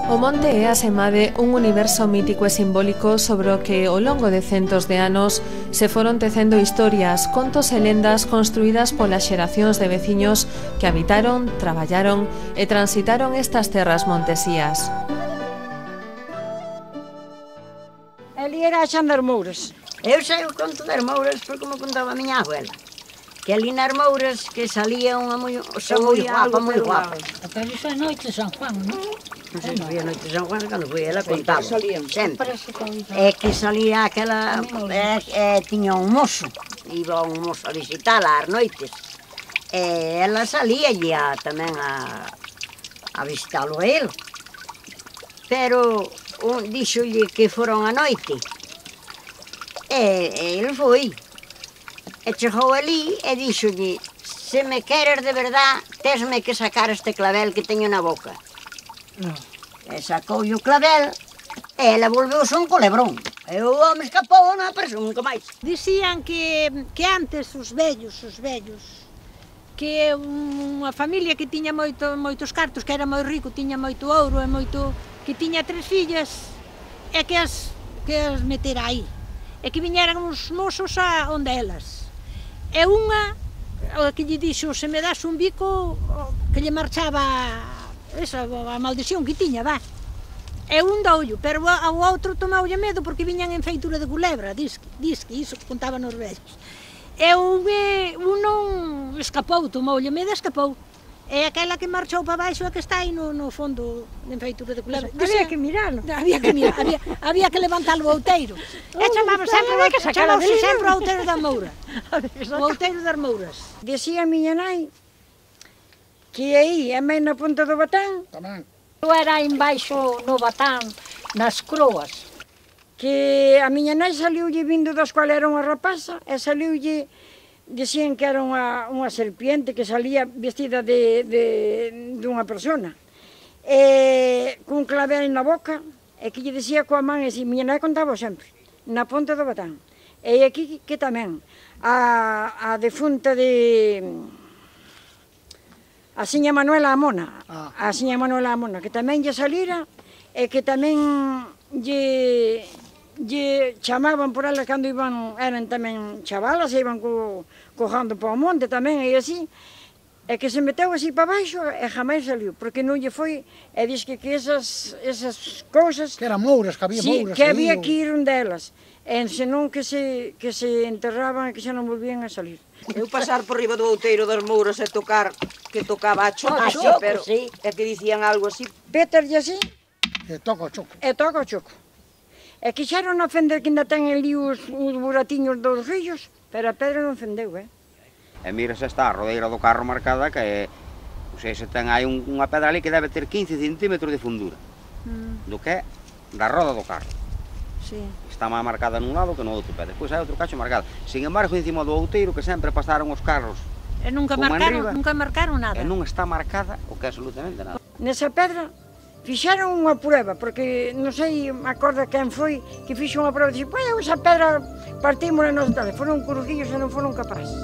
O monte é asemade un universo mítico e simbólico sobre o que ao longo de centos de anos se foron tecendo historias, contos e lendas construídas polas xeracións de veciños que habitaron, traballaron e transitaron estas terras montesías. Ali era a Xan das Mouras. Eu sei o conto das Mouras porque me contaba a miña abuela. Que ali nas Mouras que salía unha moi guapa, moi guapa. Pero iso é noite de San Juan, non? Non sei se foi a noite de San Juan, cando foi ela contaba. Sempre. Que É que salía aquela... tiña un mozo. Iba un mozo a visitala ás noites. E ela salía tamén a visitalo a ele. Pero díxolle que foron a noite. E ele foi. E chegou ali e díxolle: se me queres de verdad, tesme que sacar este clavel que teño na boca. E sacoulle o clavel e ela volveuse un colebrón. E o home escapou, non apareceu nunca máis. Dicían que antes os vellos, que unha familia que tiña moitos cartos, que era moi rico, tiña moito ouro e que tiña 3 fillas, e que as metera aí. E que viñeran uns mozos a onde elas. E unha que lle dixo: se me das un bico, que lle marchaba a maldición que tiña, va. E un doullo, pero o outro tomoulle medo porque viñan en feitura de culebra, disque, iso contaban os vellos. E un non escapou, tomoulle medo e escapou. E aquela que marchou para baixo é que está aí no fondo en feitura de culebra. Había que miralo. Había que levantar o outeiro. E chamamos sempre o outeiro da Moura. O outeiro das Mouras. Dicía a miña nai que aí, a mãe na ponta do Batán, Eu era embaixo no Batán, nas croas. que a miña nai saliulle vindo da escola, era unha rapaza, e saliulle, dicían que era unha serpiente que salía vestida dunha persona, e cun clavel na boca, e que lle dicía coa man, e miña nai contaba sempre, na ponta do Batán. E aquí que tamén, a defunta a Siña Manuela Amona, que tamén lle salira, e que tamén lle chamaban por ela cando eran tamén chavalas, e iban cojando para o monte tamén, e así, e que se meteu así para baixo e jamás saliu, porque non lle foi, e diz que esas cousas... Que eran mouras, que había mouras. Sí, que había que ir delas, e senón que se enterraban e que xa non volvían a salir. Eu pasar por riba do outeiro das Mouras e tocar, que tocaba a choco, pero é que dicían algo así. Péter e así, E toca o choco. e toca o choco. E quixeron ofender que ainda ten ali os buratiños dos ríos, pero a pedra non ofendeu, E mira se está a rodeira do carro marcada, que ou sea, se ten aí unha pedra ali que debe ter 15 centímetros de fundura, do que é da roda do carro. Sí. Está máis marcada nun lado que no outro pé, despois hai outro cacho marcado. Sin embargo, encima do outeiro que sempre pasaron os carros, E nunca marcaron nada. e non está marcada o que é absolutamente nada. Nesa pedra fixeron unha prueba, porque non sei, me acorda quen foi que fixo unha prueba, dixo, pois esa pedra partímola nos tal, foron curujillos e non foron capaces.